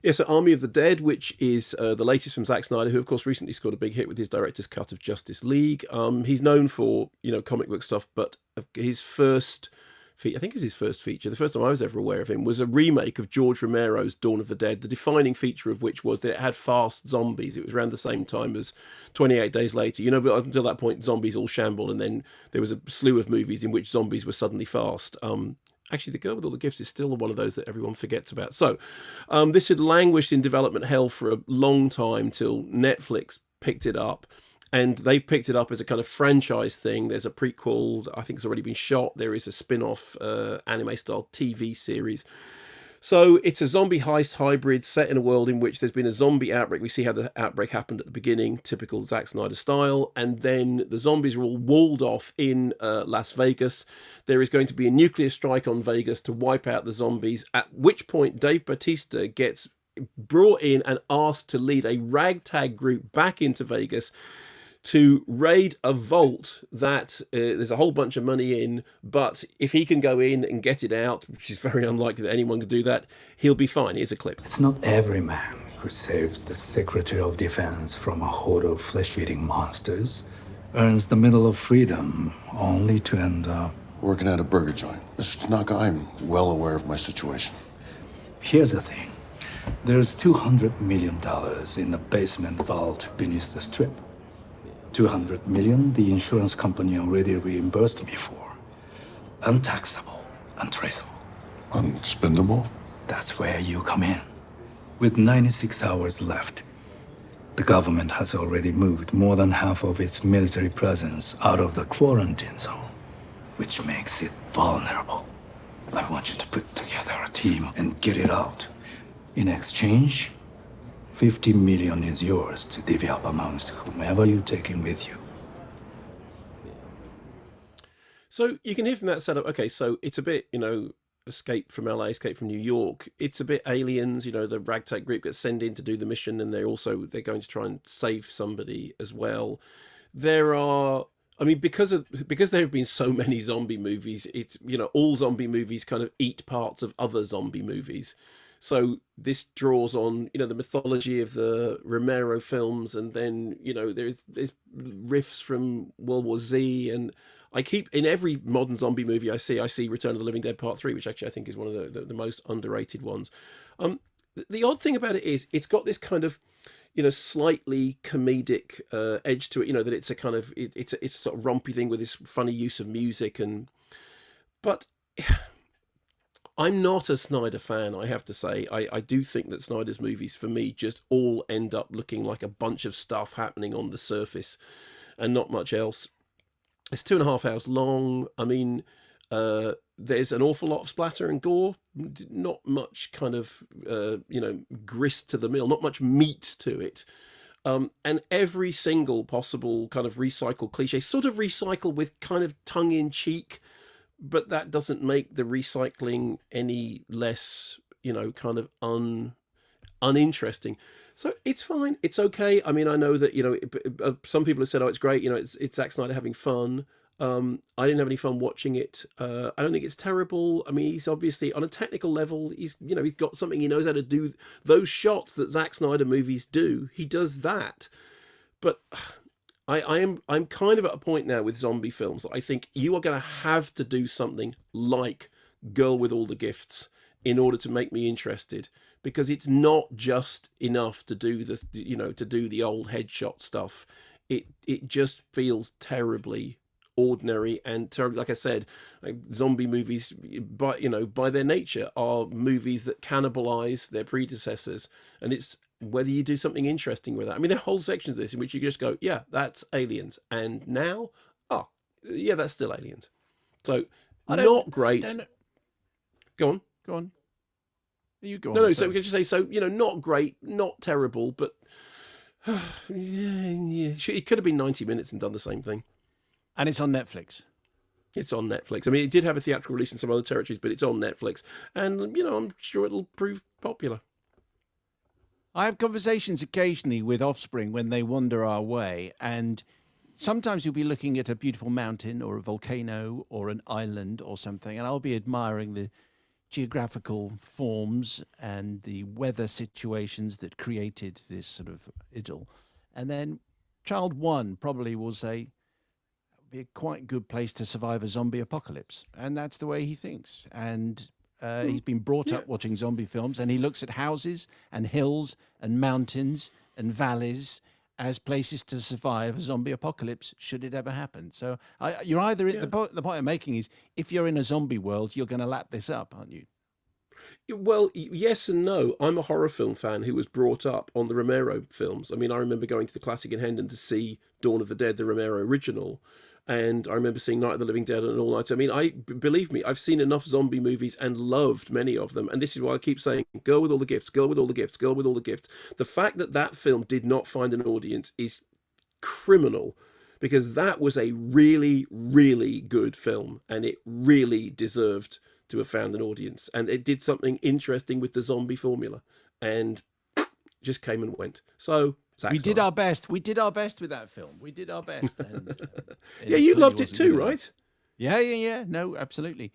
Yeah, so Army of the Dead, which is the latest from Zack Snyder, who of course recently scored a big hit with his director's cut of Justice League. He's known for comic book stuff, but his first, I think it was his first feature. The first time I was ever aware of him was a remake of George Romero's Dawn of the Dead. The defining feature of which was that it had fast zombies. It was around the same time as 28 Days Later. But up until that point, zombies all shamble, and then there was a slew of movies in which zombies were suddenly fast. Actually, The Girl with All the Gifts is still one of those that everyone forgets about. So, this had languished in development hell for a long time till Netflix picked it up. And they've picked it up as a kind of franchise thing. There's a prequel, I think it's already been shot. There is a spin-off anime-style TV series. So it's a zombie heist hybrid set in a world in which there's been a zombie outbreak. We see how the outbreak happened at the beginning, typical Zack Snyder style. And then the zombies are all walled off in Las Vegas. There is going to be a nuclear strike on Vegas to wipe out the zombies, at which point Dave Bautista gets brought in and asked to lead a ragtag group back into Vegas to raid a vault that there's a whole bunch of money in, but if he can go in and get it out, which is very unlikely that anyone can do that, he'll be fine. Here's a clip. It's not every man who saves the Secretary of Defense from a horde of flesh-eating monsters, earns the Medal of Freedom, only to end up working at a burger joint. Mr. Tanaka, I'm well aware of my situation. Here's the thing. There's $200 million in the basement vault beneath the strip. 200 million the insurance company already reimbursed me for. Untaxable, untraceable. Unspendable? That's where you come in. With 96 hours left, the government has already moved more than half of its military presence out of the quarantine zone, which makes it vulnerable. I want you to put together a team and get it out. In exchange, 50 million is yours to divvy up amongst whomever you take in with you. So you can hear from that setup, okay, so it's a bit, Escape from LA, Escape from New York. It's a bit Aliens, the ragtag group gets sent in to do the mission, and they're going to try and save somebody as well. There are, because there have been so many zombie movies, it's, all zombie movies kind of eat parts of other zombie movies. So this draws on, the mythology of the Romero films, and then, there's riffs from World War Z, and I keep, in every modern zombie movie I see Return of the Living Dead Part 3, which actually I think is one of the most underrated ones. The odd thing about it is it's got this kind of, slightly comedic edge to it, that it's a kind of, it's a sort of rompy thing with this funny use of music, but I'm not a Snyder fan, I have to say. I do think that Snyder's movies, for me, just all end up looking like a bunch of stuff happening on the surface and not much else. It's 2.5 hours long. There's an awful lot of splatter and gore, not much kind of, grist to the mill, not much meat to it. And every single possible kind of recycled cliche, sort of recycled with kind of tongue-in-cheek, but that doesn't make the recycling any less, kind of uninteresting. So it's fine. It's okay. I know that, some people have said, oh, it's great. It's Zack Snyder having fun. I didn't have any fun watching it. I don't think it's terrible. He's obviously, on a technical level, he's got something, he knows how to do those shots that Zack Snyder movies do. He does that. But I'm kind of at a point now with zombie films that I think you are going to have to do something like Girl with All the Gifts in order to make me interested, because it's not just enough to do the old headshot stuff. It just feels terribly ordinary and terribly, like I said, zombie movies by their nature are movies that cannibalize their predecessors, and it's whether you do something interesting with that. There are whole sections of this in which you just go, yeah, that's Aliens, and now, yeah, that's still Aliens. So not great. Go on. Go on. You go on. No. So we can just say, not great, not terrible, but yeah, it could have been 90 minutes and done the same thing. And it's on Netflix. It's on Netflix. It did have a theatrical release in some other territories, but it's on Netflix, and I'm sure it'll prove popular. I have conversations occasionally with offspring when they wander our way, and sometimes you'll be looking at a beautiful mountain or a volcano or an island or something, and I'll be admiring the geographical forms and the weather situations that created this sort of idyll. And then child one probably will say, be a quite good place to survive a zombie apocalypse. And that's the way he thinks. And he's been brought up watching zombie films, and he looks at houses and hills and mountains and valleys as places to survive a zombie apocalypse should it ever happen. So you're either the point I'm making is, if you're in a zombie world, you're going to lap this up, aren't you? Well, yes and no. I'm a horror film fan who was brought up on the Romero films. I mean, I remember going to the Classic in Hendon to see Dawn of the Dead, the Romero original. And I remember seeing Night of the Living Dead and All Night. I mean, believe me, I've seen enough zombie movies and loved many of them. And this is why I keep saying, girl with all the gifts, girl with all the gifts, girl with all the gifts. The fact that that film did not find an audience is criminal, because that was a really, really good film, and it really deserved to have found an audience. And it did something interesting with the zombie formula, and just came and went. So we did our best. We did our best with that film. We did our best. And, yeah, you loved it too, right? Yeah. No, absolutely.